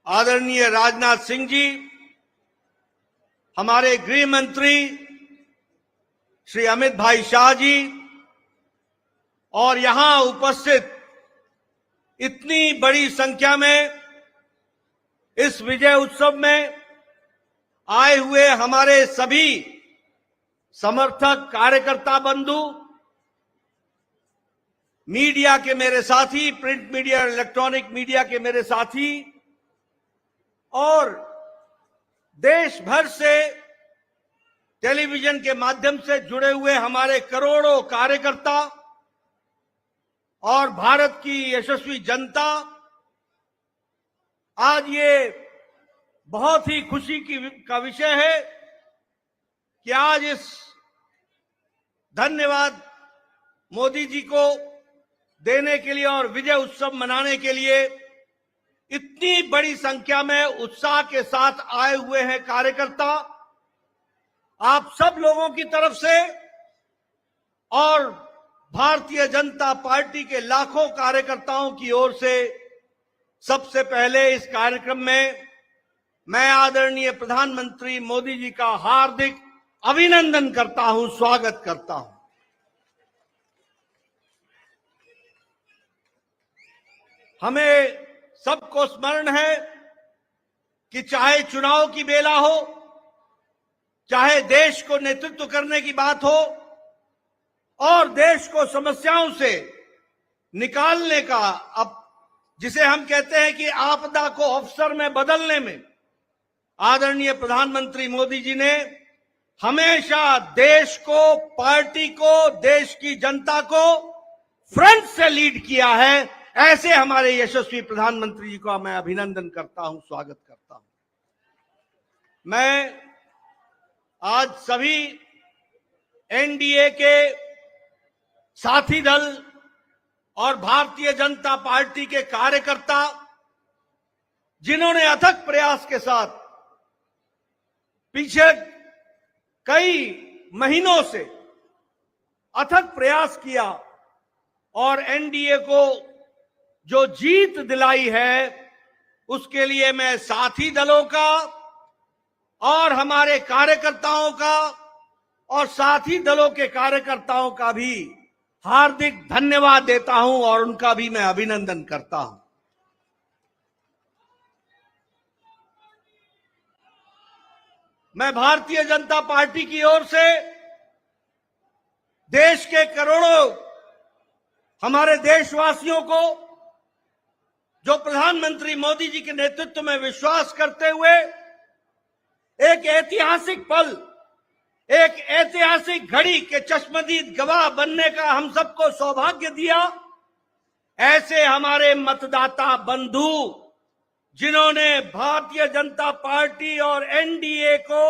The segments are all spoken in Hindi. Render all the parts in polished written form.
आदरणीय राजनाथ सिंह जी, हमारे गृह मंत्री श्री अमित भाई शाह जी और यहां उपस्थित इतनी बड़ी संख्या में इस विजय उत्सव में आए हुए हमारे सभी समर्थक, कार्यकर्ता बंधु, मीडिया के मेरे साथी, प्रिंट मीडिया और इलेक्ट्रॉनिक मीडिया के मेरे साथी और देश भर से टेलीविजन के माध्यम से जुड़े हुए हमारे करोड़ों कार्यकर्ता और भारत की यशस्वी जनता, आज ये बहुत ही खुशी का विषय है कि आज इस धन्यवाद मोदी जी को देने के लिए और विजय उत्सव मनाने के लिए इतनी बड़ी संख्या में उत्साह के साथ आए हुए हैं कार्यकर्ता। आप सब लोगों की तरफ से और भारतीय जनता पार्टी के लाखों कार्यकर्ताओं की ओर से सबसे पहले इस कार्यक्रम में मैं आदरणीय प्रधानमंत्री मोदी जी का हार्दिक अभिनंदन करता हूं, स्वागत करता हूं। हमें सबको स्मरण है कि चाहे चुनाव की बेला हो, चाहे देश को नेतृत्व करने की बात हो और देश को समस्याओं से निकालने का, अब जिसे हम कहते हैं कि आपदा को अवसर में बदलने में आदरणीय प्रधानमंत्री मोदी जी ने हमेशा देश को, पार्टी को, देश की जनता को फ्रंट से लीड किया है। ऐसे हमारे यशस्वी प्रधानमंत्री जी का मैं अभिनंदन करता हूं, स्वागत करता हूं। मैं आज सभी एनडीए के साथी दल और भारतीय जनता पार्टी के कार्यकर्ता, जिन्होंने अथक प्रयास के साथ पीछे कई महीनों से अथक प्रयास किया और एनडीए को जो जीत दिलाई है, उसके लिए मैं साथी दलों का और हमारे कार्यकर्ताओं का और साथी दलों के कार्यकर्ताओं का भी हार्दिक धन्यवाद देता हूं और उनका भी मैं अभिनंदन करता हूं। मैं भारतीय जनता पार्टी की ओर से देश के करोड़ों हमारे देशवासियों को, जो प्रधानमंत्री मोदी जी के नेतृत्व में विश्वास करते हुए एक ऐतिहासिक पल, एक ऐतिहासिक घड़ी के चश्मदीद गवाह बनने का हम सबको सौभाग्य दिया, ऐसे हमारे मतदाता बंधु, जिन्होंने भारतीय जनता पार्टी और एनडीए को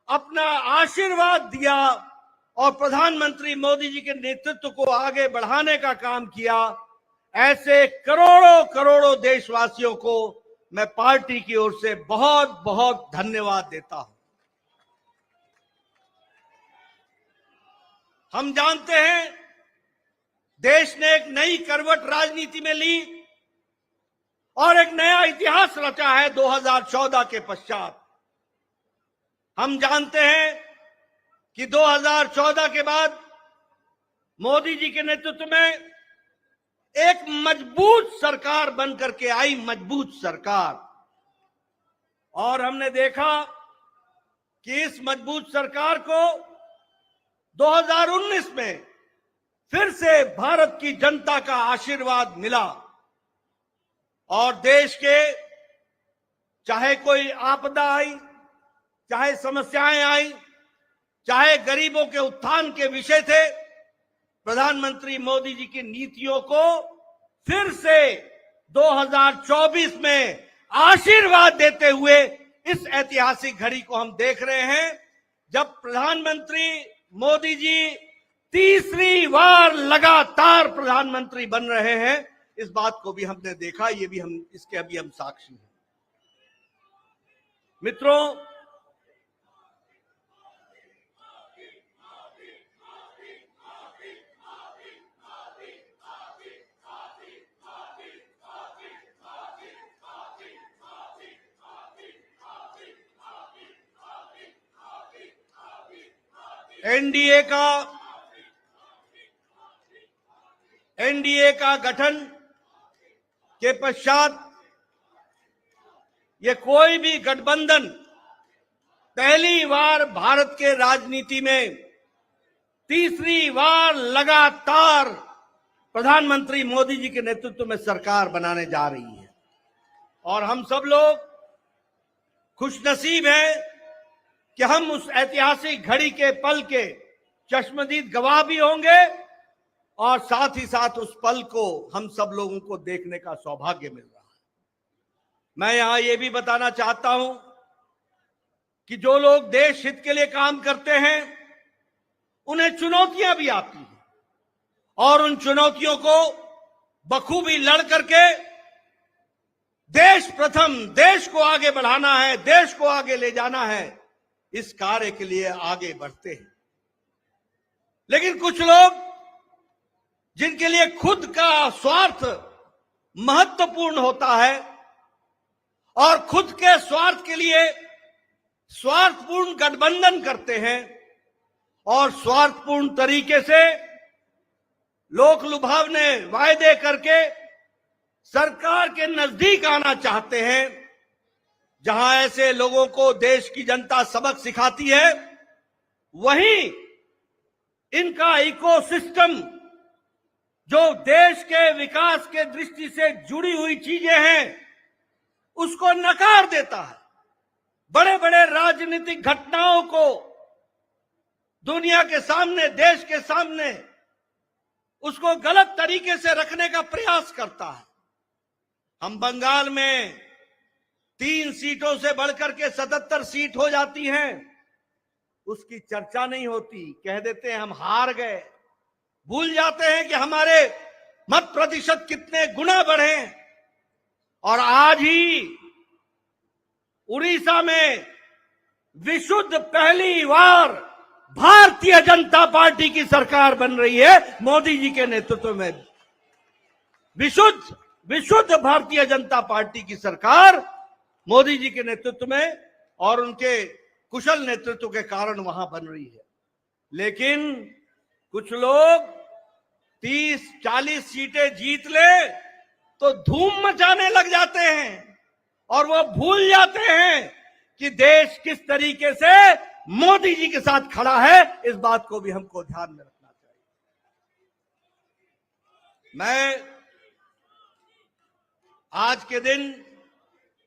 अपना आशीर्वाद दिया और प्रधानमंत्री मोदी जी के नेतृत्व को आगे बढ़ाने का काम किया, ऐसे करोड़ों करोड़ों देशवासियों को मैं पार्टी की ओर से बहुत बहुत धन्यवाद देता हूं। हम जानते हैं देश ने एक नई करवट राजनीति में ली और एक नया इतिहास रचा है 2014 के पश्चात। हम जानते हैं कि 2014 के बाद मोदी जी के नेतृत्व में एक मजबूत सरकार बनकर के आई, मजबूत सरकार, और हमने देखा कि इस मजबूत सरकार को 2019 में फिर से भारत की जनता का आशीर्वाद मिला और देश के चाहे कोई आपदा आई, चाहे समस्याएं आई, चाहे गरीबों के उत्थान के विषय थे, प्रधानमंत्री मोदी जी की नीतियों को फिर से 2024 में आशीर्वाद देते हुए इस ऐतिहासिक घड़ी को हम देख रहे हैं, जब प्रधानमंत्री मोदी जी तीसरी बार लगातार प्रधानमंत्री बन रहे हैं। इस बात को भी हमने देखा, ये भी हम इसके अभी हम साक्षी हैं। मित्रों, एनडीए का गठन के पश्चात ये कोई भी गठबंधन पहली बार भारत के राजनीति में तीसरी बार लगातार प्रधानमंत्री मोदी जी के नेतृत्व में सरकार बनाने जा रही है। और हम सब लोग खुशनसीब हैं कि हम उस ऐतिहासिक घड़ी के पल के चश्मदीद गवाह भी होंगे और साथ ही साथ उस पल को हम सब लोगों को देखने का सौभाग्य मिल रहा है। मैं यहां ये भी बताना चाहता हूं कि जो लोग देश हित के लिए काम करते हैं उन्हें चुनौतियां भी आती हैं और उन चुनौतियों को बखूबी लड़ करके देश प्रथम, देश को आगे बढ़ाना है, देश को आगे ले जाना है, इस कार्य के लिए आगे बढ़ते हैं। लेकिन कुछ लोग जिनके लिए खुद का स्वार्थ महत्वपूर्ण होता है और खुद के स्वार्थ के लिए स्वार्थपूर्ण गठबंधन करते हैं और स्वार्थपूर्ण तरीके से लोक लुभावने वायदे करके सरकार के नजदीक आना चाहते हैं, जहां ऐसे लोगों को देश की जनता सबक सिखाती है, वहीं इनका इकोसिस्टम जो देश के विकास के दृष्टि से जुड़ी हुई चीजें हैं उसको नकार देता है। बड़े बड़े राजनीतिक घटनाओं को दुनिया के सामने, देश के सामने उसको गलत तरीके से रखने का प्रयास करता है। हम बंगाल में 3 सीटों से बढ़कर के 77 सीट हो जाती हैं, उसकी चर्चा नहीं होती, कह देते हैं हम हार गए, भूल जाते हैं कि हमारे मत प्रतिशत कितने गुना बढ़े। और आज ही उड़ीसा में विशुद्ध पहली बार भारतीय जनता पार्टी की सरकार बन रही है मोदी जी के नेतृत्व में। विशुद्ध भारतीय जनता पार्टी की सरकार मोदी जी के नेतृत्व में और उनके कुशल नेतृत्व के कारण वहां बन रही है। लेकिन कुछ लोग 30-40 सीटें जीत ले तो धूम मचाने लग जाते हैं और वो भूल जाते हैं कि देश किस तरीके से मोदी जी के साथ खड़ा है। इस बात को भी हमको ध्यान में रखना चाहिए। मैं आज के दिन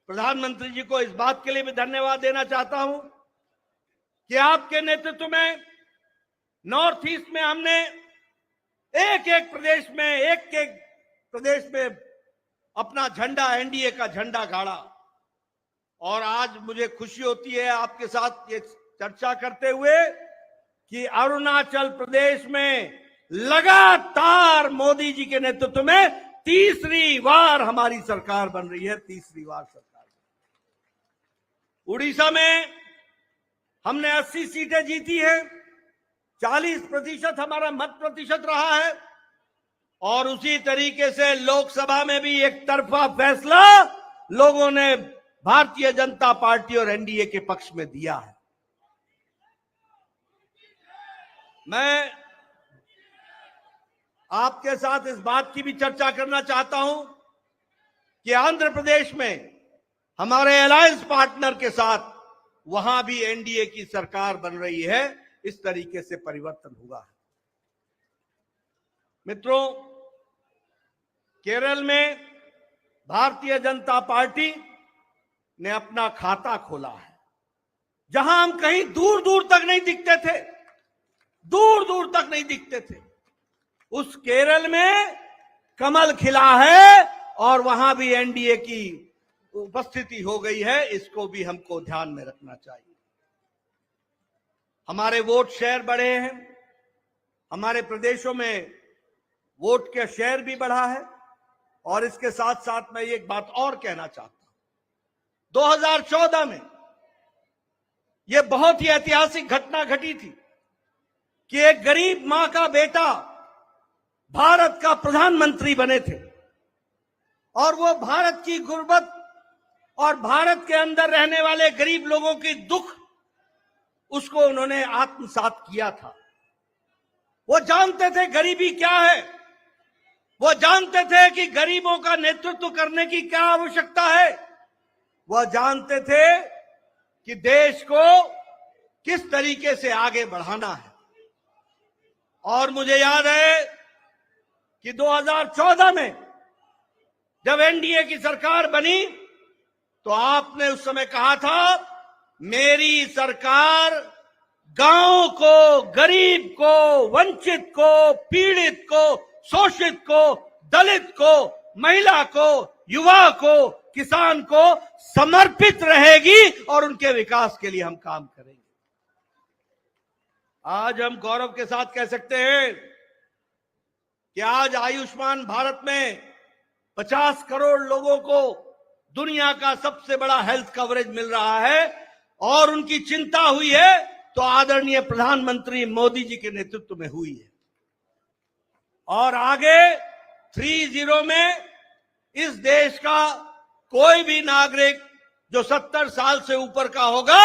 प्रधानमंत्री जी को इस बात के लिए भी धन्यवाद देना चाहता हूं कि आपके नेतृत्व में नॉर्थ ईस्ट में हमने एक एक प्रदेश में अपना झंडा, एनडीए का झंडा गाड़ा। और आज मुझे खुशी होती है आपके साथ ये चर्चा करते हुए कि अरुणाचल प्रदेश में लगातार मोदी जी के नेतृत्व में तीसरी बार हमारी सरकार बन रही है, तीसरी बार सरकार। उड़ीसा में हमने 80 सीटें जीती है, 40% हमारा मत प्रतिशत रहा है और उसी तरीके से लोकसभा में भी एक तरफा फैसला लोगों ने भारतीय जनता पार्टी और एनडीए के पक्ष में दिया है। मैं आपके साथ इस बात की भी चर्चा करना चाहता हूं कि आंध्र प्रदेश में हमारे अलायंस पार्टनर के साथ वहां भी एनडीए की सरकार बन रही है। इस तरीके से परिवर्तन हुआ है। मित्रों, केरल में भारतीय जनता पार्टी ने अपना खाता खोला है, जहां हम कहीं दूर दूर तक नहीं दिखते थे, दूर दूर तक नहीं दिखते थे, उस केरल में कमल खिला है और वहां भी एनडीए की उपस्थिति हो गई है। इसको भी हमको ध्यान में रखना चाहिए। हमारे वोट शेयर बढ़े हैं, हमारे प्रदेशों में वोट का शेयर भी बढ़ा है। और इसके साथ साथ मैं एक बात और कहना चाहता हूं, 2014 में यह बहुत ही ऐतिहासिक घटना घटी थी कि एक गरीब मां का बेटा भारत का प्रधानमंत्री बने थे और वो भारत की गुर्बत और भारत के अंदर रहने वाले गरीब लोगों की दुख उसको उन्होंने आत्मसात किया था। वो जानते थे गरीबी क्या है, वो जानते थे कि गरीबों का नेतृत्व करने की क्या आवश्यकता है, वह जानते थे कि देश को किस तरीके से आगे बढ़ाना है। और मुझे याद है कि 2014 में जब एनडीए की सरकार बनी तो आपने उस समय कहा था, मेरी सरकार गांव को, गरीब को, वंचित को, पीड़ित को, शोषित को, दलित को, महिला को, युवा को, किसान को समर्पित रहेगी और उनके विकास के लिए हम काम करेंगे। आज हम गौरव के साथ कह सकते हैं कि आज आयुष्मान भारत में 50 करोड़ लोगों को दुनिया का सबसे बड़ा हेल्थ कवरेज मिल रहा है और उनकी चिंता हुई है तो आदरणीय प्रधानमंत्री मोदी जी के नेतृत्व में हुई है। और आगे 30 में इस देश का कोई भी नागरिक जो 70 साल से ऊपर का होगा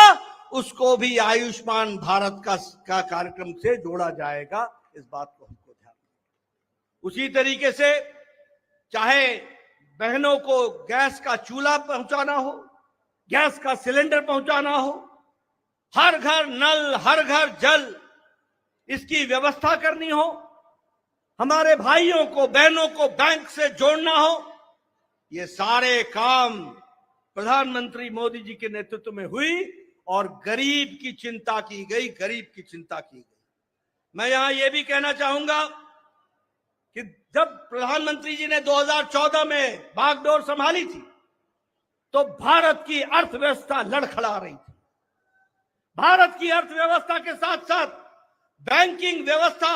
उसको भी आयुष्मान भारत का कार्यक्रम से जोड़ा जाएगा। इस बात को हमको ध्यान रखना। उसी तरीके से चाहे बहनों को गैस का चूल्हा पहुंचाना हो, गैस का सिलेंडर पहुंचाना हो, हर घर नल, हर घर जल, इसकी व्यवस्था करनी हो, हमारे भाइयों को, बहनों को बैंक से जोड़ना हो, ये सारे काम प्रधानमंत्री मोदी जी के नेतृत्व में हुई और गरीब की चिंता की गई, गरीब की चिंता की गई। मैं यहां यह भी कहना चाहूंगा कि जब प्रधानमंत्री जी ने 2014 में बागडोर संभाली थी तो भारत की अर्थव्यवस्था लड़खड़ा रही थी। भारत की अर्थव्यवस्था के साथ साथ बैंकिंग व्यवस्था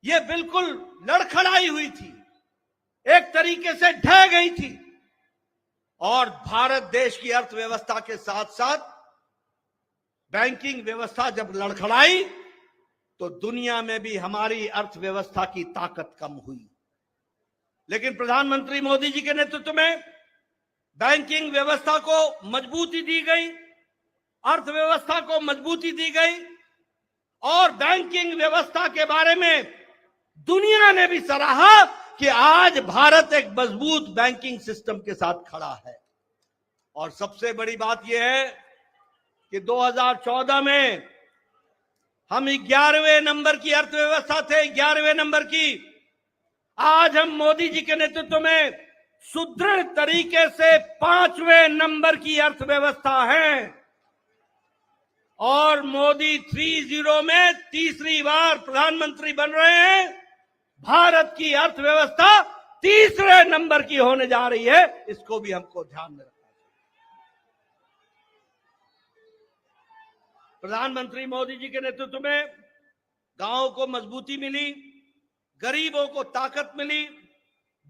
ये बिल्कुल लड़खड़ाई हुई थी, एक तरीके से ढह गई थी। और भारत देश की अर्थव्यवस्था के साथ साथ बैंकिंग व्यवस्था जब लड़खड़ाई तो दुनिया में भी हमारी अर्थव्यवस्था की ताकत कम हुई। लेकिन प्रधानमंत्री मोदी जी के नेतृत्व में बैंकिंग व्यवस्था को मजबूती दी गई, अर्थव्यवस्था को मजबूती दी गई और बैंकिंग व्यवस्था के बारे में दुनिया ने भी सराहा कि आज भारत एक मजबूत बैंकिंग सिस्टम के साथ खड़ा है। और सबसे बड़ी बात यह है कि 2014 में हम 11वें नंबर की अर्थव्यवस्था थे, 11वें नंबर की। आज हम मोदी जी के नेतृत्व में सुदृढ़ तरीके से 5वें नंबर की अर्थव्यवस्था है। और मोदी 30 में तीसरी बार प्रधानमंत्री बन रहे हैं। भारत की अर्थव्यवस्था 3रे नंबर की होने जा रही है, इसको भी हमको ध्यान में रखना चाहिए। प्रधानमंत्री मोदी जी के नेतृत्व में गांवों को मजबूती मिली, गरीबों को ताकत मिली,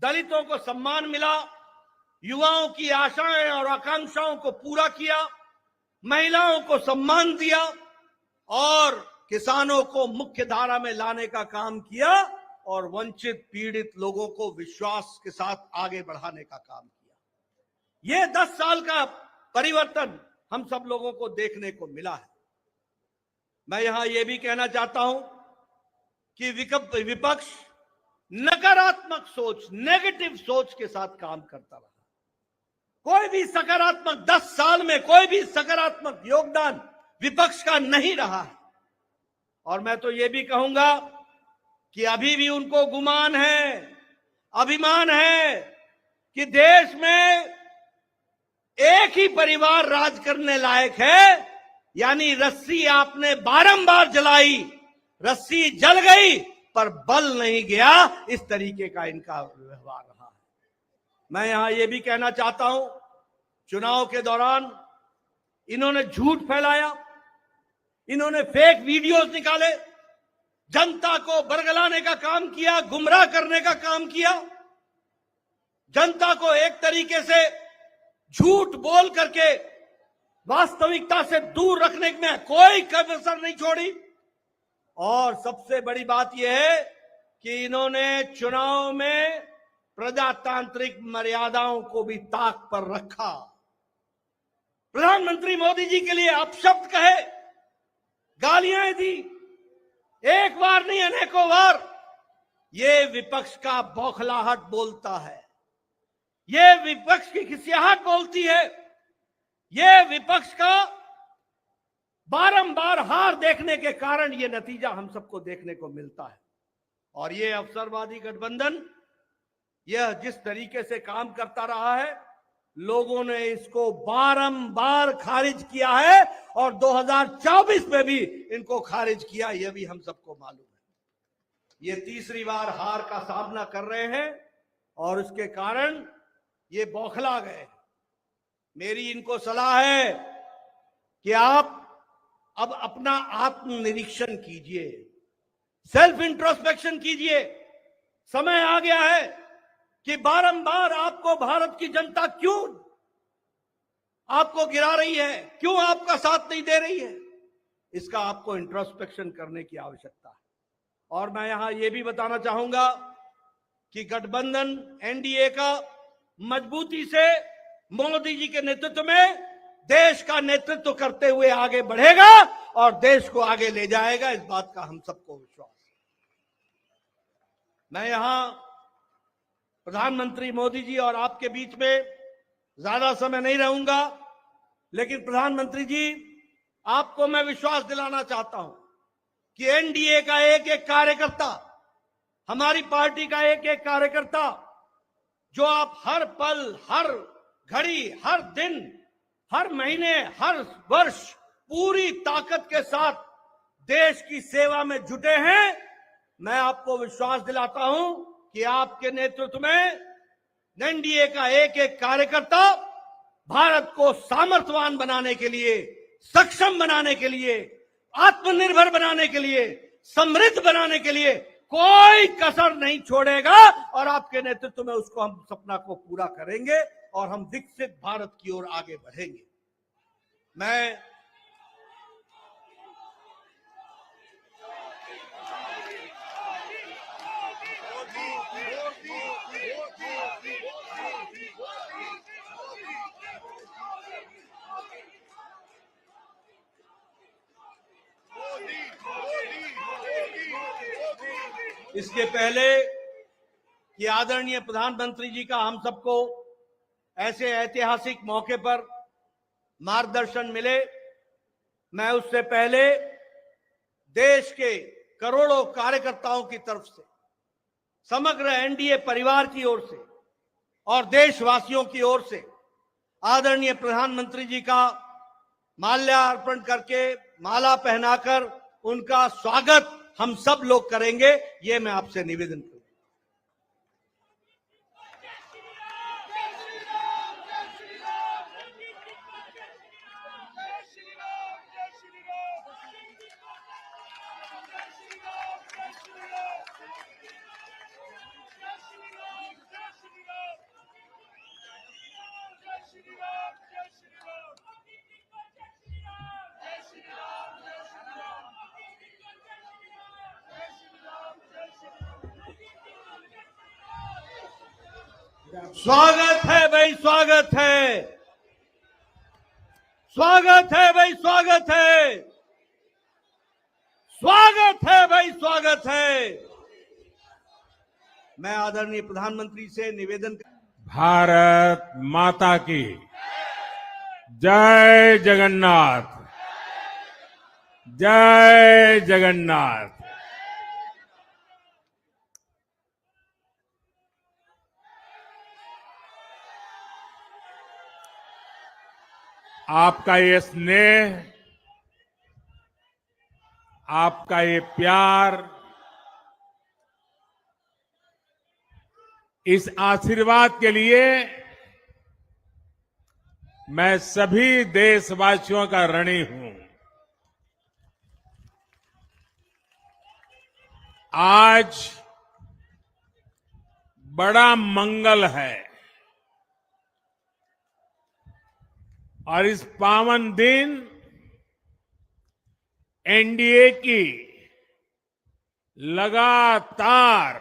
दलितों को सम्मान मिला, युवाओं की आशाएं और आकांक्षाओं को पूरा किया, महिलाओं को सम्मान दिया और किसानों को मुख्य धारा में लाने का काम किया और वंचित पीड़ित लोगों को विश्वास के साथ आगे बढ़ाने का काम किया। ये 10 साल का परिवर्तन हम सब लोगों को देखने को मिला है। मैं यहां यह भी कहना चाहता हूं कि विपक्ष नकारात्मक सोच, नेगेटिव सोच के साथ काम करता रहा। कोई भी सकारात्मक 10 साल में कोई भी सकारात्मक योगदान विपक्ष का नहीं रहा है। और मैं तो यह भी कहूंगा कि अभी भी उनको गुमान है, अभिमान है कि देश में एक ही परिवार राज करने लायक है। यानी रस्सी आपने बारंबार जलाई, रस्सी जल गई पर बल नहीं गया, इस तरीके का इनका व्यवहार रहा है। मैं यहां यह भी कहना चाहता हूं, चुनाव के दौरान इन्होंने झूठ फैलाया, इन्होंने फेक वीडियोस निकाले, जनता को बरगलाने का काम किया, गुमराह करने का काम किया, जनता को एक तरीके से झूठ बोल करके वास्तविकता से दूर रखने में कोई कसर नहीं छोड़ी। और सबसे बड़ी बात यह है कि इन्होंने चुनाव में प्रजातांत्रिक मर्यादाओं को भी ताक पर रखा। प्रधानमंत्री मोदी जी के लिए अपशब्द कहे, गालियां दी, एक बार नहीं अनेकों बार। ये विपक्ष का बौखलाहट बोलता है, ये विपक्ष की खिसियाहट बोलती है, ये विपक्ष का बारंबार हार देखने के कारण ये नतीजा हम सबको देखने को मिलता है। और ये अवसरवादी गठबंधन यह जिस तरीके से काम करता रहा है, लोगों ने इसको बारंबार खारिज किया है और 2024 में भी इनको खारिज किया, यह भी हम सबको मालूम है। ये तीसरी बार हार का सामना कर रहे हैं और इसके कारण ये बौखला गए। मेरी इनको सलाह है कि आप अब अपना आत्मनिरीक्षण कीजिए, सेल्फ इंट्रोस्पेक्शन कीजिए। समय आ गया है कि बारंबार आपको भारत की जनता क्यों आपको गिरा रही है, क्यों आपका साथ नहीं दे रही है, इसका आपको इंट्रोस्पेक्शन करने की आवश्यकता है। और मैं यहां यह भी बताना चाहूंगा कि गठबंधन एनडीए का मजबूती से मोदी जी के नेतृत्व में देश का नेतृत्व करते हुए आगे बढ़ेगा और देश को आगे ले जाएगा, इस बात का हम सबको विश्वास है। मैं यहां प्रधानमंत्री मोदी जी और आपके बीच में ज्यादा समय नहीं रहूंगा, लेकिन प्रधानमंत्री जी, आपको मैं विश्वास दिलाना चाहता हूं कि एनडीए का एक एक कार्यकर्ता, हमारी पार्टी का एक एक कार्यकर्ता, जो आप हर पल, हर घड़ी, हर दिन, हर महीने, हर वर्ष पूरी ताकत के साथ देश की सेवा में जुटे हैं, मैं आपको विश्वास दिलाता हूं कि आपके नेतृत्व में एनडीए का एक एक कार्यकर्ता भारत को सामर्थ्यवान बनाने के लिए, सक्षम बनाने के लिए, आत्मनिर्भर बनाने के लिए, समृद्ध बनाने के लिए कोई कसर नहीं छोड़ेगा और आपके नेतृत्व में उसको हम सपना को पूरा करेंगे और हम विकसित भारत की ओर आगे बढ़ेंगे। मैं इसके पहले कि आदरणीय प्रधानमंत्री जी का हम सबको ऐसे ऐतिहासिक मौके पर मार्गदर्शन मिले, मैं उससे पहले देश के करोड़ों कार्यकर्ताओं की तरफ से, समग्र एनडीए परिवार की ओर से और देशवासियों की ओर से आदरणीय प्रधानमंत्री जी का माल्यार्पण करके, माला पहनाकर उनका स्वागत हम सब लोग करेंगे, ये मैं आपसे निवेदन करूं। स्वागत है भाई, स्वागत है, स्वागत है भाई, स्वागत है, स्वागत है भाई, स्वागत है। मैं आदरणीय प्रधानमंत्री से निवेदन, भारत माता की जय जगन्नाथ, जय जगन्नाथ। आपका ये स्नेह, आपका ये प्यार, इस आशीर्वाद के लिए मैं सभी देशवासियों का ऋणी हूं। आज बड़ा मंगल है और इस पावन दिन एनडीए की लगातार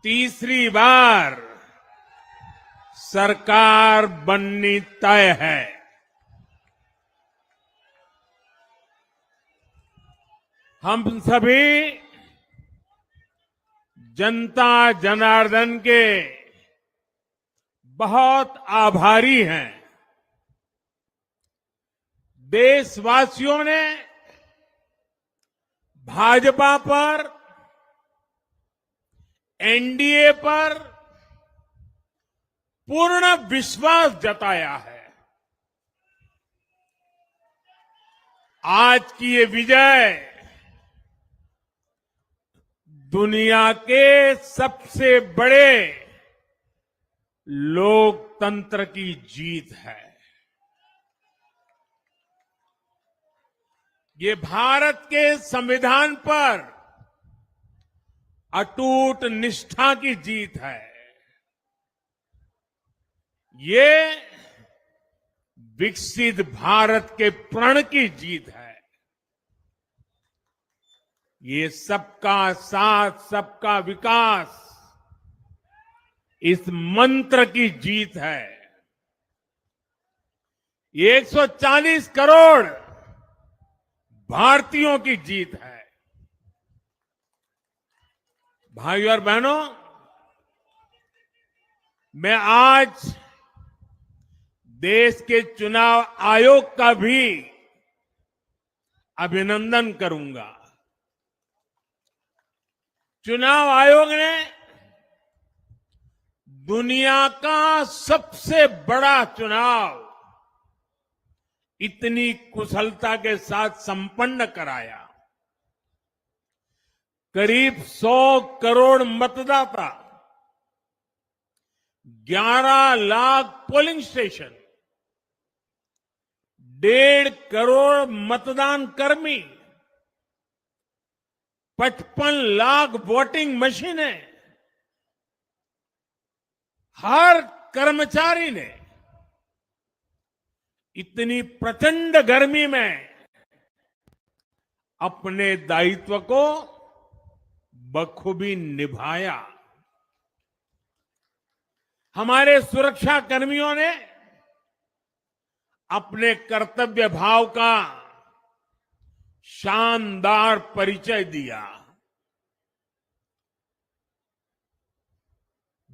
तीसरी बार सरकार बननी तय है। हम सभी जनता जनार्दन के बहुत आभारी हैं। देशवासियों ने भाजपा पर, एनडीए पर पूर्ण विश्वास जताया है। आज की ये विजय दुनिया के सबसे बड़े लोकतंत्र की जीत है। ये भारत के संविधान पर अटूट निष्ठा की जीत है। ये विकसित भारत के प्रण की जीत है। ये सबका साथ, सबका विकास, इस मंत्र की जीत है। ये 140 करोड़ भारतीयों की जीत है। भाइयों और बहनों, मैं आज देश के चुनाव आयोग का भी अभिनंदन करूंगा। चुनाव आयोग ने दुनिया का सबसे बड़ा चुनाव इतनी कुशलता के साथ संपन्न कराया। करीब 100 करोड़ मतदाता, 11 लाख पोलिंग स्टेशन, 1.5 करोड़ मतदान कर्मी, 55 लाख वोटिंग मशीनें, हर कर्मचारी ने इतनी प्रचंड गर्मी में अपने दायित्व को बखूबी निभाया। हमारे सुरक्षा कर्मियों ने अपने कर्तव्य भाव का शानदार परिचय दिया।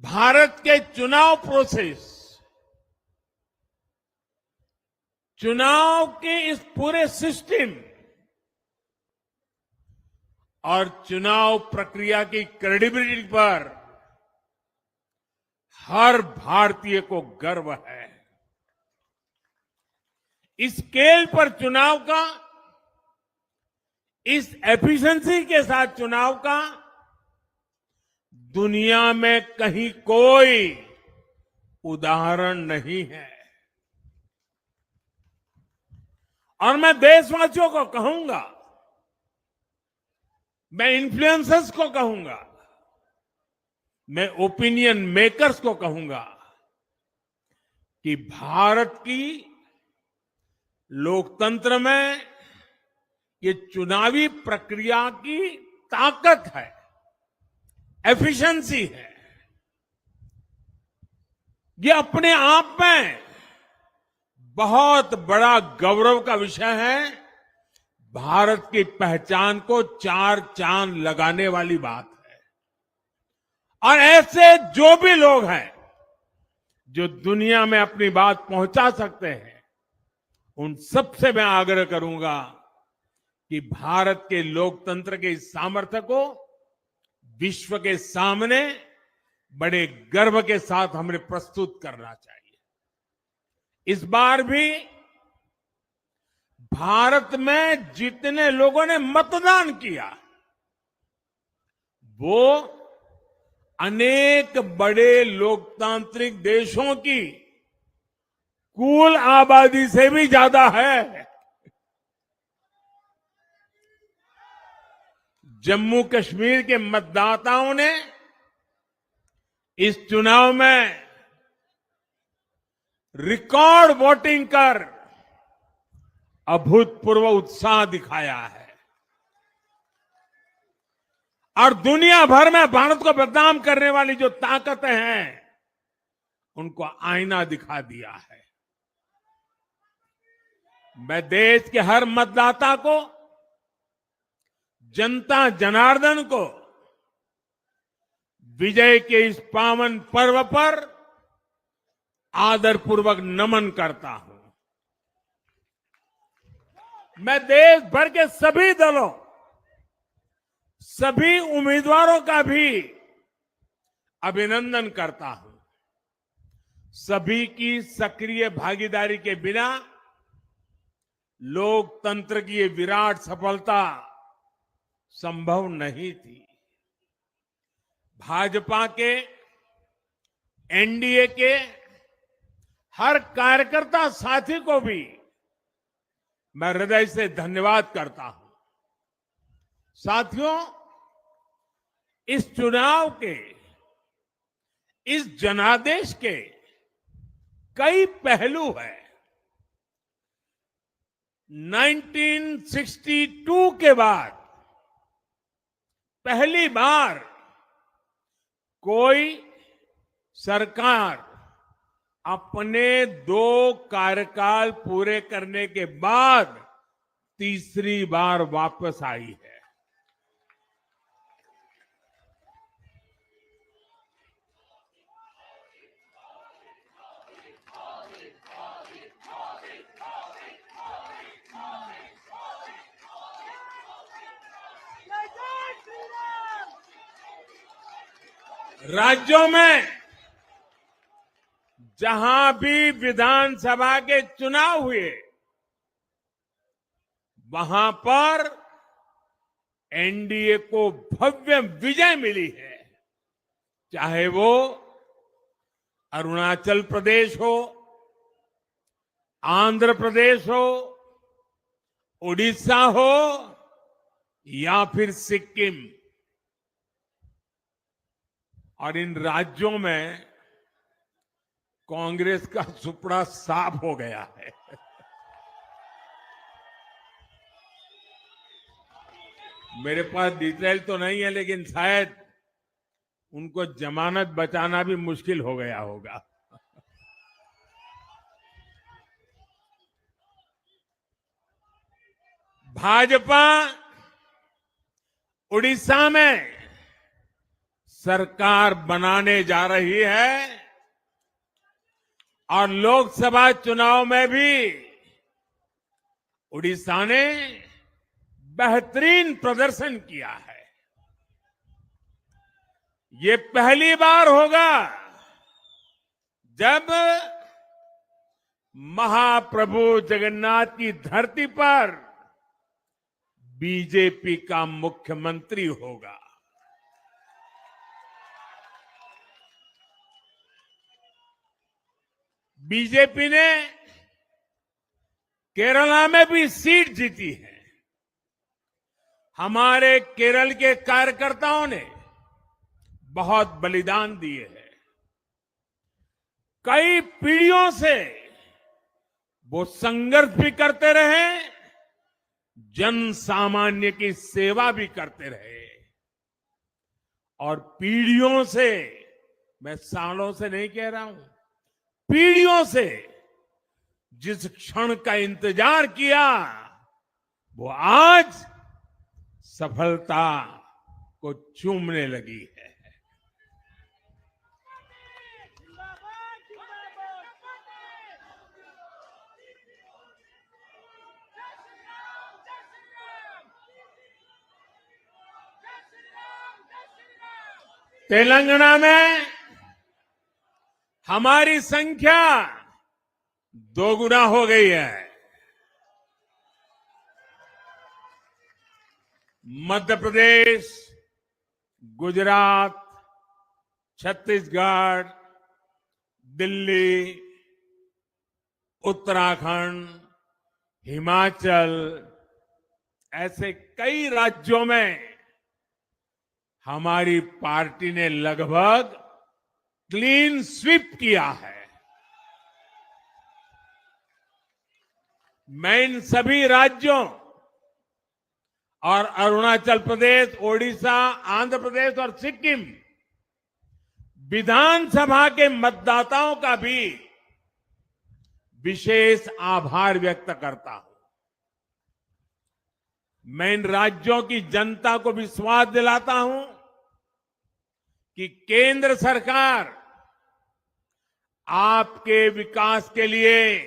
भारत के चुनाव प्रोसेस, चुनाव के इस पूरे सिस्टम और चुनाव प्रक्रिया की क्रेडिबिलिटी पर हर भारतीय को गर्व है। इस स्केल पर चुनाव का, इस एफिशिएंसी के साथ चुनाव का दुनिया में कहीं कोई उदाहरण नहीं है। और मैं देशवासियों को कहूंगा, मैं इन्फ्लुएंसर्स को कहूंगा, मैं ओपिनियन मेकर्स को कहूंगा कि भारत की लोकतंत्र में ये चुनावी प्रक्रिया की ताकत है, एफिशिएंसी है। ये अपने आप में बहुत बड़ा गौरव का विषय है। भारत की पहचान को 4 चांद लगाने वाली बात है। और ऐसे जो भी लोग हैं जो दुनिया में अपनी बात पहुंचा सकते हैं, उन सबसे मैं आग्रह करूंगा कि भारत के लोकतंत्र के इस सामर्थ्य को विश्व के सामने बड़े गर्व के साथ हमें प्रस्तुत करना चाहिए। इस बार भी भारत में जितने लोगों ने मतदान किया, वो अनेक बड़े लोकतांत्रिक देशों की कुल आबादी से भी ज्यादा है। जम्मू कश्मीर के मतदाताओं ने इस चुनाव में रिकॉर्ड वोटिंग कर अभूतपूर्व उत्साह दिखाया है और दुनिया भर में भारत को बदनाम करने वाली जो ताकतें हैं, उनको आईना दिखा दिया है। मैं देश के हर मतदाता को जनता जनार्दन को विजय के इस पावन पर्व पर आदरपूर्वक नमन करता हूं। मैं देश भर के सभी दलों, सभी उम्मीदवारों का भी अभिनंदन करता हूं। सभी की सक्रिय भागीदारी के बिना लोकतंत्र की ये विराट सफलता संभव नहीं थी। भाजपा के, एनडीए के हर कार्यकर्ता साथी को भी मैं हृदय से धन्यवाद करता हूं। साथियों, इस चुनाव के, इस जनादेश के कई पहलू हैं। 1962 के बाद पहली बार कोई सरकार अपने 2 कार्यकाल पूरे करने के बाद तीसरी बार वापस आई है। राज्यों में जहां भी विधानसभा के चुनाव हुए, वहां पर एनडीए को भव्य विजय मिली है। चाहे वो अरुणाचल प्रदेश हो, आंध्र प्रदेश हो, उड़ीसा हो या फिर सिक्किम। और इन राज्यों में कांग्रेस का सुपड़ा साफ हो गया है। मेरे पास डिटेल तो नहीं है, लेकिन शायद उनको जमानत बचाना भी मुश्किल हो गया होगा। भाजपा उड़ीसा में सरकार बनाने जा रही है और लोकसभा चुनाव में भी उड़ीसा ने बेहतरीन प्रदर्शन किया है। ये पहली बार होगा जब महाप्रभु जगन्नाथ की धरती पर बीजेपी का मुख्यमंत्री होगा। बीजेपी ने केरला में भी सीट जीती है। हमारे केरल के कार्यकर्ताओं ने बहुत बलिदान दिए हैं। कई पीढ़ियों से वो संघर्ष भी करते रहे, जन सामान्य की सेवा भी करते रहे। और पीढ़ियों से, मैं सालों से नहीं कह रहा हूं, पीढ़ियों से जिस क्षण का इंतजार किया, वो आज सफलता को चूमने लगी है। तेलंगाना में हमारी संख्या 2 गुना हो गई है। मध्य प्रदेश, गुजरात, छत्तीसगढ़, दिल्ली, उत्तराखंड, हिमाचल, ऐसे कई राज्यों में हमारी पार्टी ने लगभग क्लीन स्वीप किया है। मैं इन सभी राज्यों और अरुणाचल प्रदेश, ओडिशा, आंध्र प्रदेश और सिक्किम विधानसभा के मतदाताओं का भी विशेष आभार व्यक्त करता हूं। मैं इन राज्यों की जनता को विश्वास दिलाता हूं कि केंद्र सरकार आपके विकास के लिए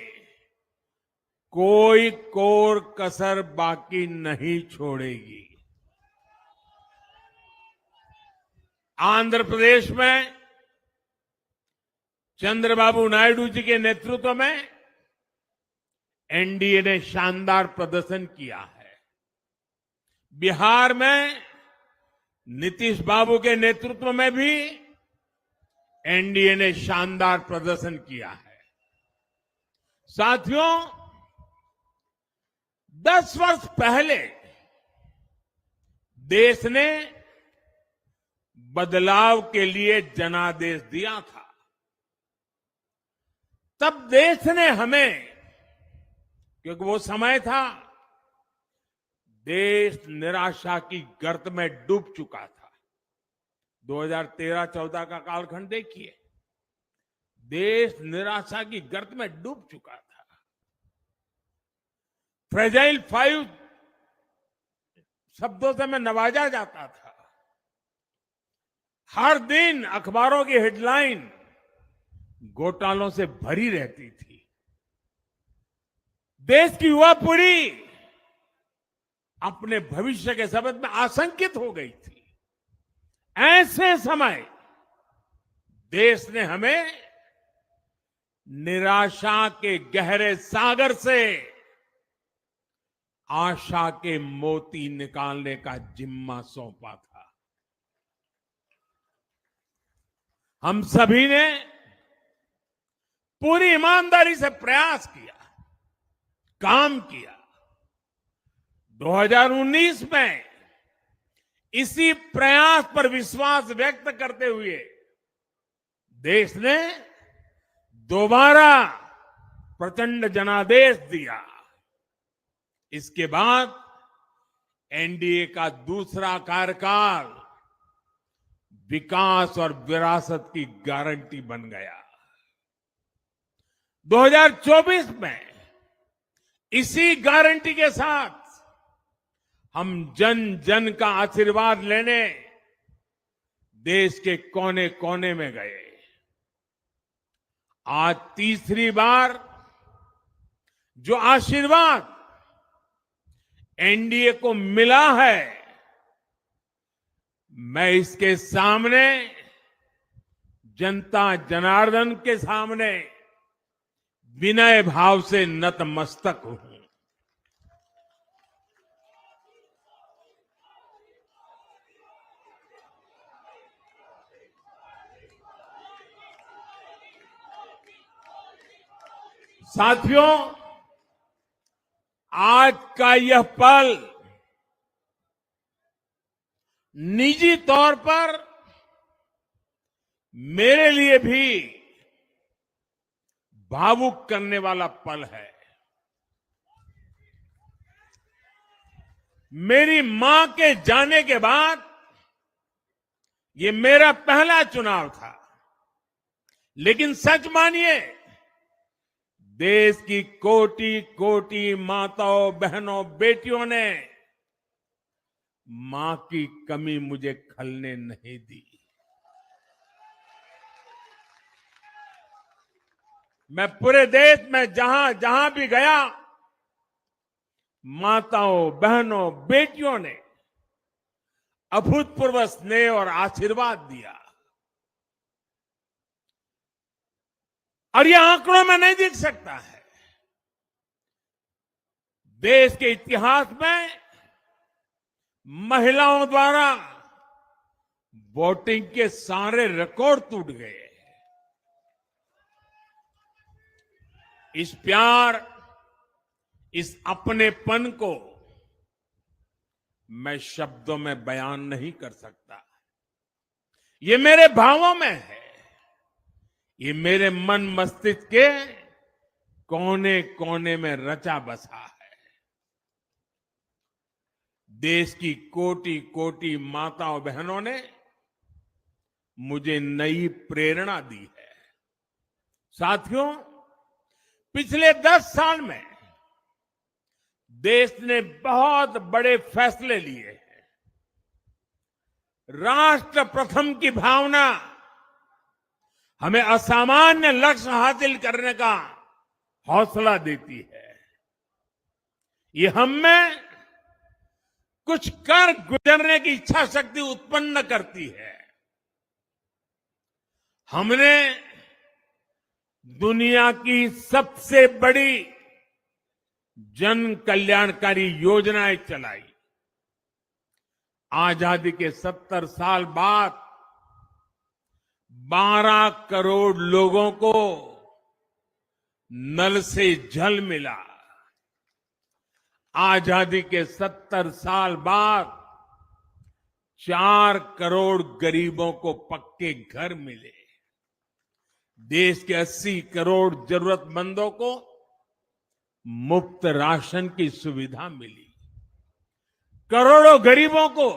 कोई कोर कसर बाकी नहीं छोड़ेगी। आंध्र प्रदेश में चंद्रबाबू नायडू जी के नेतृत्व में एनडीए ने शानदार प्रदर्शन किया है। बिहार में नीतीश बाबू के नेतृत्व में भी एनडीए ने शानदार प्रदर्शन किया है। साथियों, 10 वर्ष पहले देश ने बदलाव के लिए जनादेश दिया था। तब देश ने हमें, क्योंकि वो समय था देश निराशा की गर्त में डूब चुका था। 2013-14 का कालखंड देखिए, देश निराशा की गर्त में डूब चुका था। फ्रेजाइल 5 शब्दों से मैं नवाजा जाता था। हर दिन अखबारों की हेडलाइन घोटालों से भरी रहती थी। देश की युवा पीढ़ी अपने भविष्य के संबंध में आशंकित हो गई थी। ऐसे समय देश ने हमें निराशा के गहरे सागर से आशा के मोती निकालने का जिम्मा सौंपा था। हम सभी ने पूरी ईमानदारी से प्रयास किया, काम किया। 2019 में इसी प्रयास पर विश्वास व्यक्त करते हुए देश ने दोबारा प्रचंड जनादेश दिया। इसके बाद एनडीए का दूसरा कार्यकाल विकास और विरासत की गारंटी बन गया। 2024 में इसी गारंटी के साथ हम जन जन का आशीर्वाद लेने देश के कोने कोने में गए। आज तीसरी बार जो आशीर्वाद एनडीए को मिला है, मैं इसके सामने, जनता जनार्दन के सामने विनय भाव से नतमस्तक हूं। साथियों, आज का यह पल निजी तौर पर मेरे लिए भी भावुक करने वाला पल है। मेरी मां के जाने के बाद ये मेरा पहला चुनाव था, लेकिन सच मानिए, देश की कोटि कोटि माताओं, बहनों, बेटियों ने मां की कमी मुझे खलने नहीं दी। मैं पूरे देश में जहां जहां भी गया, माताओं, बहनों, बेटियों ने अभूतपूर्व स्नेह और आशीर्वाद दिया। और यह आंकड़ों में नहीं दिख सकता है। देश के इतिहास में महिलाओं द्वारा वोटिंग के सारे रिकॉर्ड टूट गए। इस प्यार, इस अपनेपन को मैं शब्दों में बयान नहीं कर सकता। ये मेरे भावों में है। ये मेरे मन मस्तिष्क के कोने कोने में रचा बसा है। देश की कोटि कोटि माताओं बहनों ने मुझे नई प्रेरणा दी है। साथियों, पिछले 10 साल में देश ने बहुत बड़े फैसले लिए हैं। राष्ट्र प्रथम की भावना हमें असामान्य लक्ष्य हासिल करने का हौसला देती है। ये हम में कुछ कर गुजरने की इच्छा शक्ति उत्पन्न करती है। हमने दुनिया की सबसे बड़ी जन कल्याणकारी योजनाएं चलाई। आजादी के 70 साल बाद 12 करोड़ लोगों को नल से जल मिला। आजादी के 70 साल बाद 4 करोड़ गरीबों को पक्के घर मिले। देश के 80 करोड़ जरूरतमंदों को मुफ्त राशन की सुविधा मिली। करोड़ों गरीबों को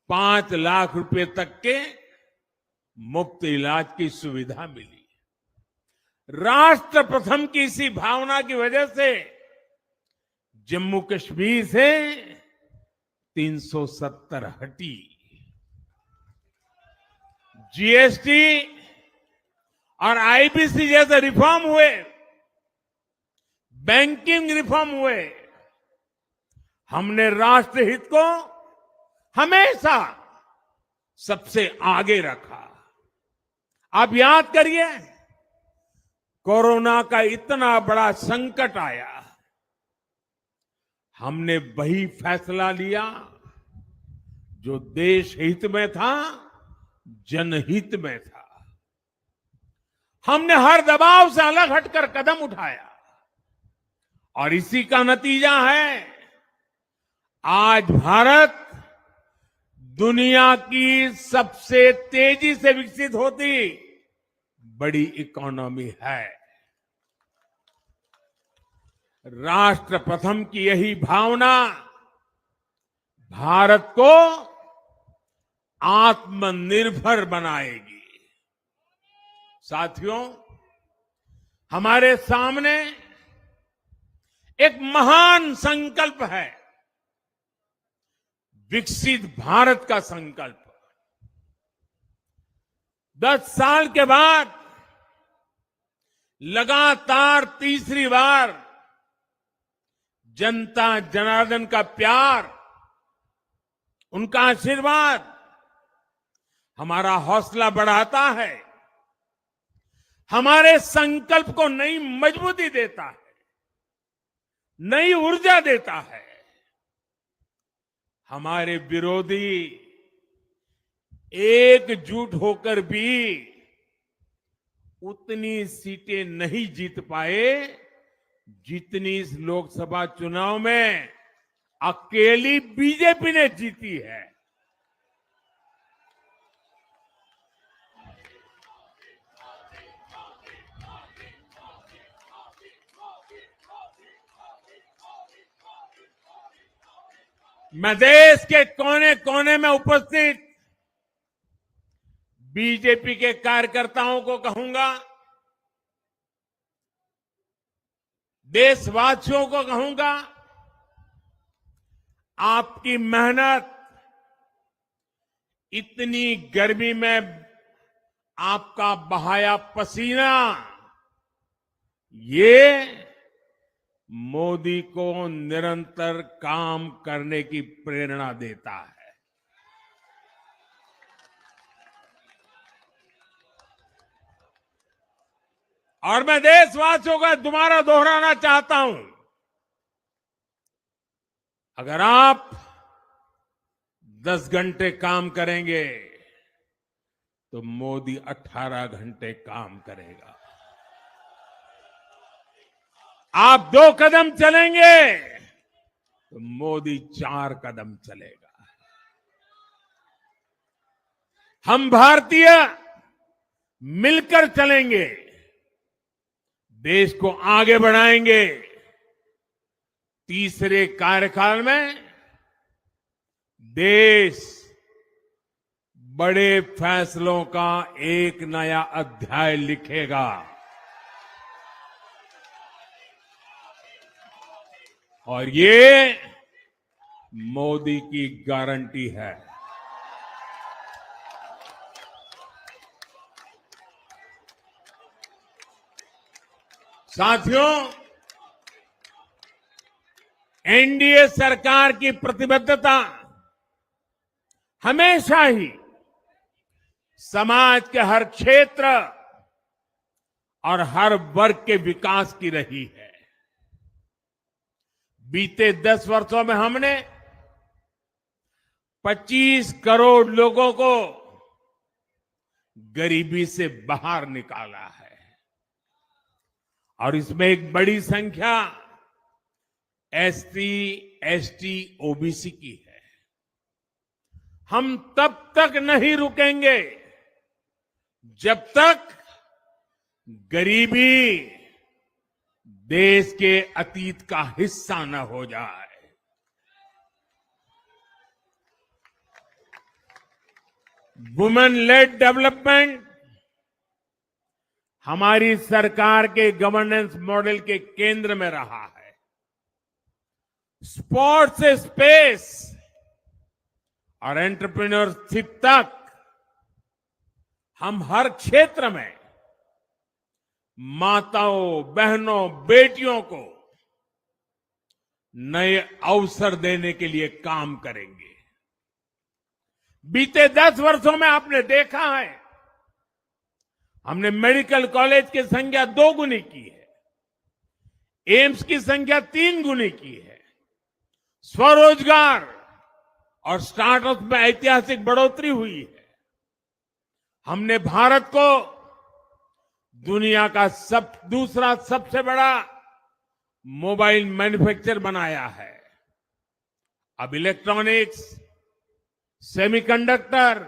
5 लाख रुपए तक के मुफ्त इलाज की सुविधा मिली। राष्ट्र प्रथम की इसी भावना की वजह से जम्मू कश्मीर से 370 हटी। जीएसटी और आईबीसी जैसे रिफॉर्म हुए, बैंकिंग रिफॉर्म हुए। हमने राष्ट्रहित को हमेशा सबसे आगे रखा। आप याद करिए, कोरोना का इतना बड़ा संकट आया, हमने वही फैसला लिया जो देश हित में था, जनहित में था। हमने हर दबाव से अलग हटकर कदम उठाया और इसी का नतीजा है आज भारत दुनिया की सबसे तेजी से विकसित होती बड़ी इकोनॉमी है। राष्ट्र प्रथम की यही भावना भारत को आत्मनिर्भर बनाएगी। साथियों, हमारे सामने एक महान संकल्प है, विकसित भारत का संकल्प। 10 साल के बाद लगातार तीसरी बार जनता जनार्दन का प्यार, उनका आशीर्वाद हमारा हौसला बढ़ाता है, हमारे संकल्प को नई मजबूती देता है, नई ऊर्जा देता है। हमारे विरोधी एकजुट होकर भी उतनी सीटें नहीं जीत पाए जितनी इस लोकसभा चुनाव में अकेली बीजेपी ने जीती है। मैं देश के कोने कोने में उपस्थित बीजेपी के कार्यकर्ताओं को कहूंगा, देशवासियों को कहूंगा, आपकी मेहनत, इतनी गर्मी में आपका बहाया पसीना, ये मोदी को निरंतर काम करने की प्रेरणा देता है। और मैं देशवासियों का दोबारा दोहराना चाहता हूं, अगर आप 10 घंटे काम करेंगे तो मोदी 18 घंटे काम करेगा। आप 2 कदम चलेंगे तो मोदी 4 कदम चलेगा। हम भारतीय मिलकर चलेंगे, देश को आगे बढ़ाएंगे। तीसरे कार्यकाल में देश बड़े फैसलों का एक नया अध्याय लिखेगा। और ये मोदी की गारंटी है। साथियों, एनडीए सरकार की प्रतिबद्धता हमेशा ही समाज के हर क्षेत्र और हर वर्ग के विकास की रही है। बीते 10 वर्षों में हमने 25 करोड़ लोगों को गरीबी से बाहर निकाला है और इसमें एक बड़ी संख्या एसटी, एसटी, ओबीसी की है। हम तब तक नहीं रुकेंगे जब तक गरीबी देश के अतीत का हिस्सा न हो जाए। वुमेन लेड डेवलपमेंट हमारी सरकार के गवर्नेंस मॉडल के केंद्र में रहा है। स्पोर्ट्स से स्पेस और एंटरप्रेन्योरशिप तक हम हर क्षेत्र में माताओं, बहनों, बेटियों को नए अवसर देने के लिए काम करेंगे। बीते 10 वर्षों में आपने देखा है, हमने मेडिकल कॉलेज की संख्या 2 गुनी की है, एम्स की संख्या 3 गुनी की है, स्वरोजगार और स्टार्टअप में ऐतिहासिक बढ़ोतरी हुई है। हमने भारत को दुनिया का दूसरा सबसे बड़ा मोबाइल मैन्युफैक्चर बनाया है। अब इलेक्ट्रॉनिक्स, सेमीकंडक्टर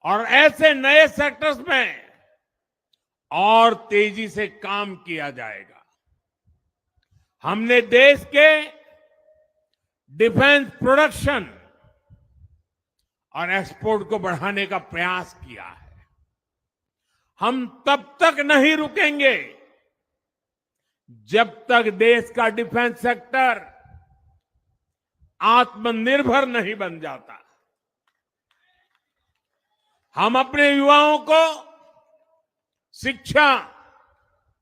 और ऐसे नए सेक्टर्स में और तेजी से काम किया जाएगा। हमने देश के डिफेंस प्रोडक्शन और एक्सपोर्ट को बढ़ाने का प्रयास किया है। हम तब तक नहीं रुकेंगे जब तक देश का डिफेंस सेक्टर आत्मनिर्भर नहीं बन जाता। हम अपने युवाओं को शिक्षा,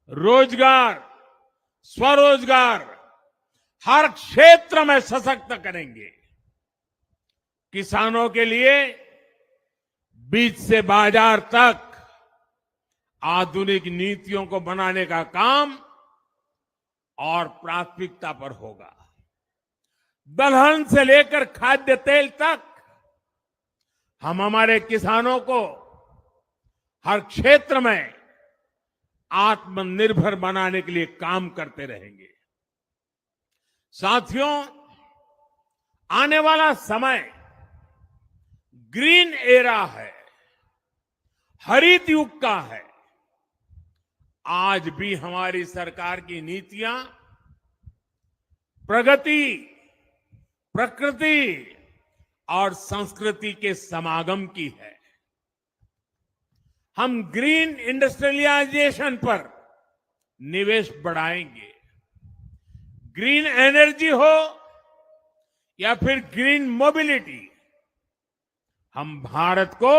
रोजगार, स्वरोजगार हर क्षेत्र में सशक्त करेंगे। किसानों के लिए बीज से बाजार तक आधुनिक नीतियों को बनाने का काम और प्राथमिकता पर होगा। दलहन से लेकर खाद्य तेल तक हम हमारे किसानों को हर क्षेत्र में आत्मनिर्भर बनाने के लिए काम करते रहेंगे। साथियों, आने वाला समय ग्रीन एरा है, हरित युग का है। आज भी हमारी सरकार की नीतियां प्रगति, प्रकृति और संस्कृति के समागम की है। हम ग्रीन इंडस्ट्रियलाइजेशन पर निवेश बढ़ाएंगे। ग्रीन एनर्जी हो या फिर ग्रीन मोबिलिटी, हम भारत को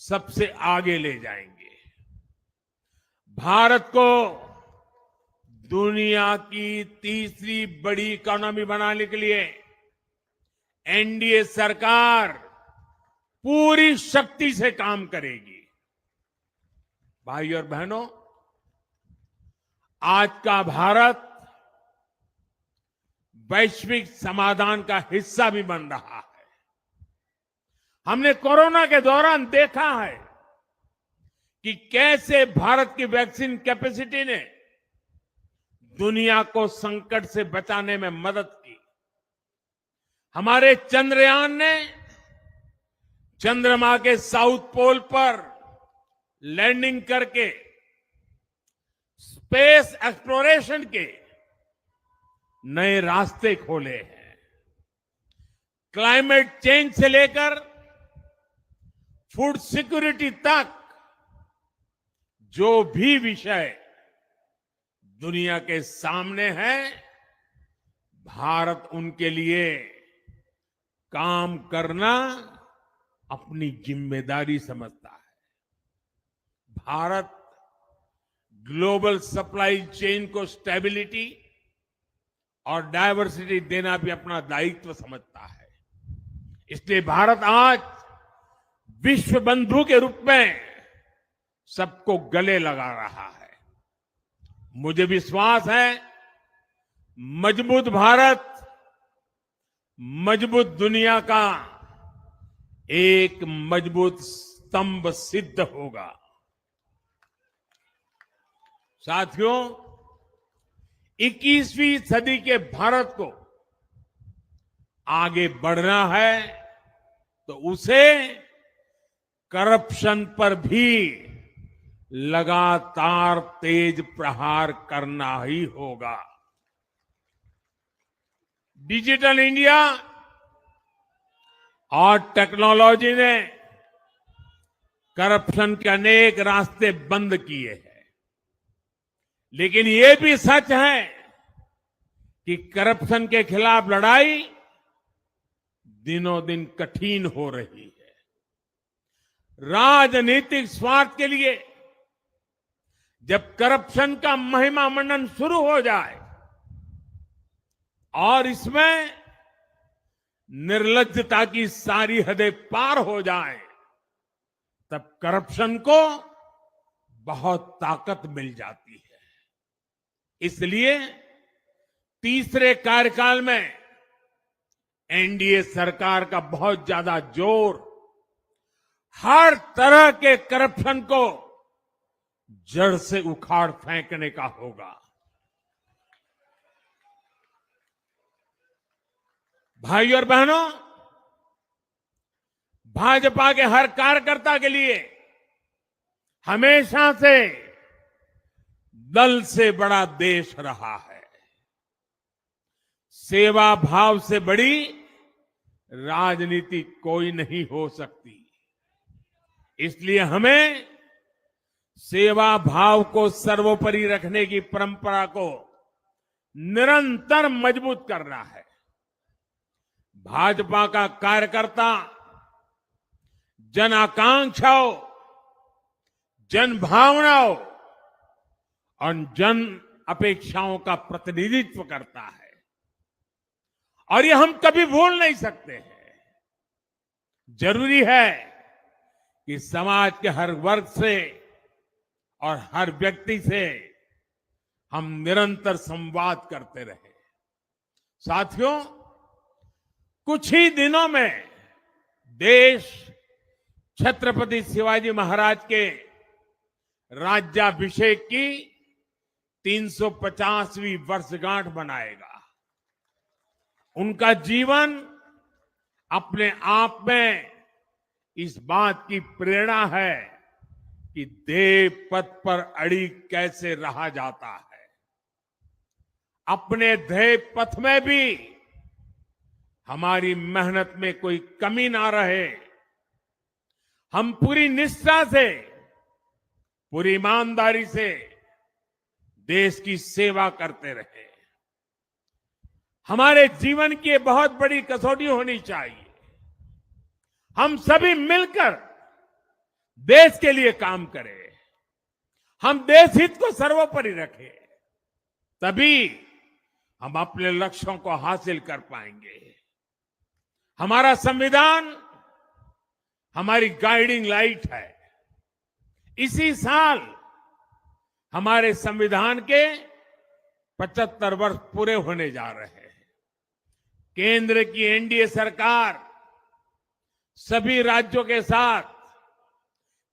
सबसे आगे ले जाएंगे। भारत को दुनिया की तीसरी बड़ी इकोनॉमी बनाने के लिए एनडीए सरकार पूरी शक्ति से काम करेगी। भाई और बहनों, आज का भारत वैश्विक समाधान का हिस्सा भी बन रहा है। हमने कोरोना के दौरान देखा है कि कैसे भारत की वैक्सीन कैपेसिटी ने दुनिया को संकट से बचाने में मदद की। हमारे चंद्रयान ने चंद्रमा के साउथ पोल पर लैंडिंग करके स्पेस एक्सप्लोरेशन के नए रास्ते खोले हैं। क्लाइमेट चेंज से लेकर फूड सिक्योरिटी तक जो भी विषय दुनिया के सामने है, भारत उनके लिए काम करना अपनी जिम्मेदारी समझता है। भारत ग्लोबल सप्लाई चेन को स्टेबिलिटी और डायवर्सिटी देना भी अपना दायित्व समझता है। इसलिए भारत आज विश्व बंधु के रूप में सबको गले लगा रहा है। मुझे विश्वास है मजबूत भारत मजबूत दुनिया का एक मजबूत स्तंभ सिद्ध होगा। साथियों, 21वीं सदी के भारत को आगे बढ़ना है तो उसे करप्शन पर भी लगातार तेज प्रहार करना ही होगा। डिजिटल इंडिया और टेक्नोलॉजी ने करप्शन के अनेक रास्ते बंद किए हैं, लेकिन ये भी सच है कि करप्शन के खिलाफ लड़ाई दिनों दिन कठिन हो रही है। राजनीतिक स्वार्थ के लिए जब करप्शन का महिमा मंडन शुरू हो जाए और इसमें निर्लज्जता की सारी हदें पार हो जाए, तब करप्शन को बहुत ताकत मिल जाती है। इसलिए तीसरे कार्यकाल में एनडीए सरकार का बहुत ज्यादा जोर हर तरह के करप्शन को जड़ से उखाड़ फेंकने का होगा। भाइयों और बहनों, भाजपा के हर कार्यकर्ता के लिए हमेशा से दल से बड़ा देश रहा है। सेवा भाव से बड़ी राजनीति कोई नहीं हो सकती। इसलिए हमें सेवा भाव को सर्वोपरि रखने की परंपरा को निरंतर मजबूत करना है। भाजपा का कार्यकर्ता जन आकांक्षाओं, जन भावनाओं और जन अपेक्षाओं का प्रतिनिधित्व करता है और ये हम कभी भूल नहीं सकते हैं। जरूरी है कि समाज के हर वर्ग से और हर व्यक्ति से हम निरंतर संवाद करते रहे। साथियों, कुछ ही दिनों में देश छत्रपति शिवाजी महाराज के राज्याभिषेक की 350वीं वर्षगांठ मनाएगा। उनका जीवन अपने आप में इस बात की प्रेरणा है कि देव पथ पर अड़ी कैसे रहा जाता है। अपने देव पथ में भी हमारी मेहनत में कोई कमी ना रहे। हम पूरी निष्ठा से, पूरी ईमानदारी से देश की सेवा करते रहे। हमारे जीवन की बहुत बड़ी कसौटी होनी चाहिए। हम सभी मिलकर देश के लिए काम करें, हम देश हित को सर्वोपरि रखें, तभी हम अपने लक्ष्यों को हासिल कर पाएंगे। हमारा संविधान हमारी गाइडिंग लाइट है। इसी साल हमारे संविधान के 75 वर्ष पूरे होने जा रहे हैं। केंद्र की एनडीए सरकार सभी राज्यों के साथ,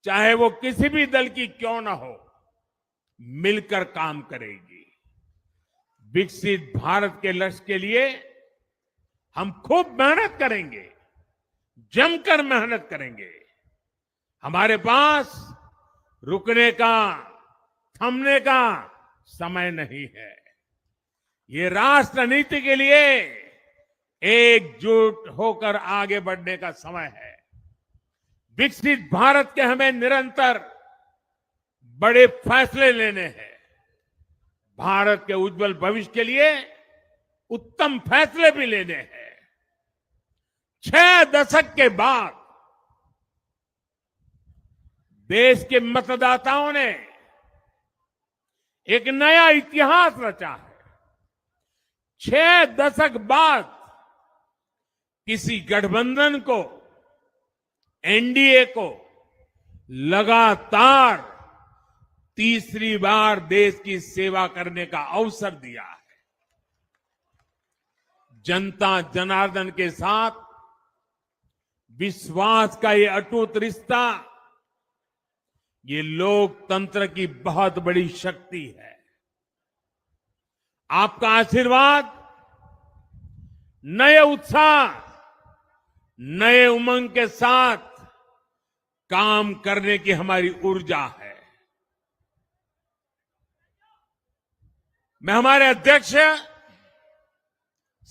चाहे वो किसी भी दल की क्यों ना हो, मिलकर काम करेगी। विकसित भारत के लक्ष्य के लिए हम खूब मेहनत करेंगे, जमकर मेहनत करेंगे। हमारे पास रुकने का, थमने का समय नहीं है। ये राष्ट्र नीति के लिए एकजुट होकर आगे बढ़ने का समय है। विकसित भारत के हमें निरंतर बड़े फैसले लेने हैं। भारत के उज्जवल भविष्य के लिए उत्तम फैसले भी लेने हैं। 6 दशक के बाद देश के मतदाताओं ने एक नया इतिहास रचा है। 6 दशक बाद किसी गठबंधन को, एनडीए को लगातार तीसरी बार देश की सेवा करने का अवसर दिया है। जनता जनार्दन के साथ विश्वास का ये अटूट रिश्ता, ये लोकतंत्र की बहुत बड़ी शक्ति है। आपका आशीर्वाद नए उत्साह, नए उमंग के साथ काम करने की हमारी ऊर्जा है। मैं हमारे अध्यक्ष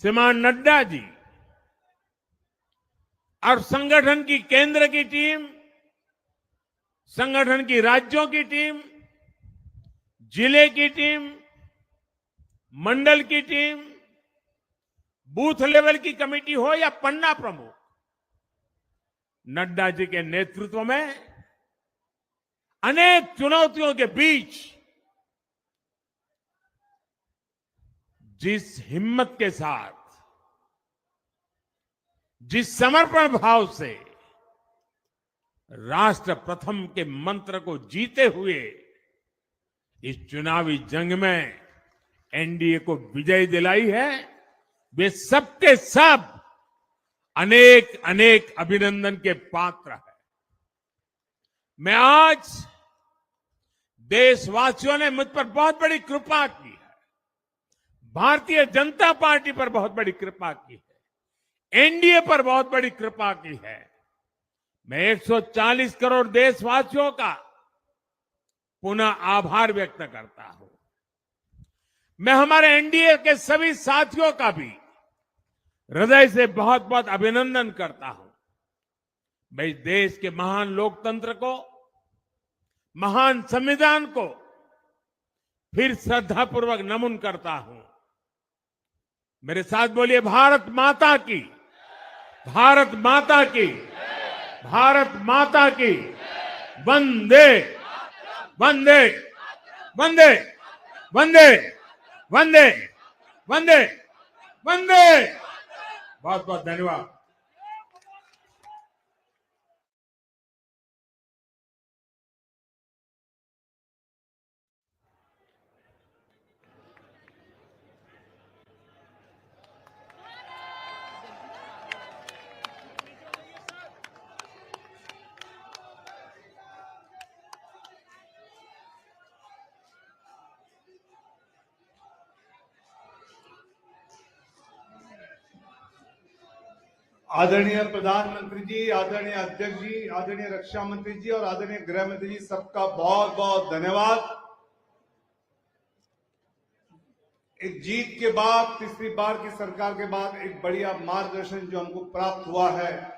श्रीमान नड्डा जी और संगठन की केंद्र की टीम, संगठन की राज्यों की टीम, जिले की टीम, मंडल की टीम, बूथ लेवल की कमेटी हो या पन्ना प्रमुख, नड्डा जी के नेतृत्व में अनेक चुनौतियों के बीच जिस हिम्मत के साथ, जिस समर्पण भाव से राष्ट्र प्रथम के मंत्र को जीते हुए इस चुनावी जंग में एनडीए को विजय दिलाई है, वे सबके सब अनेक अनेक अभिनंदन के पात्र हैं। मैं आज देशवासियों ने मुझ पर बहुत बड़ी कृपा की है, भारतीय जनता पार्टी पर बहुत बड़ी कृपा की है, एनडीए पर बहुत बड़ी कृपा की है। मैं 140 करोड़ देशवासियों का पुनः आभार व्यक्त करता हूं। मैं हमारे एनडीए के सभी साथियों का भी हृदय से बहुत बहुत अभिनंदन करता हूं। मैं इस देश के महान लोकतंत्र को, महान संविधान को फिर श्रद्धापूर्वक नमन करता हूं। मेरे साथ बोलिए, भारत माता की, भारत माता की, भारत माता की, वंदे वंदे वंदे वंदे वंदे वंदे वंदे। बहुत बहुत धन्यवाद। आदरणीय प्रधानमंत्री जी, आदरणीय अध्यक्ष जी, आदरणीय रक्षा मंत्री जी और आदरणीय गृह मंत्री जी, सबका बहुत बहुत धन्यवाद। एक जीत के बाद, तीसरी बार की सरकार के बाद एक बढ़िया मार्गदर्शन जो हमको प्राप्त हुआ है,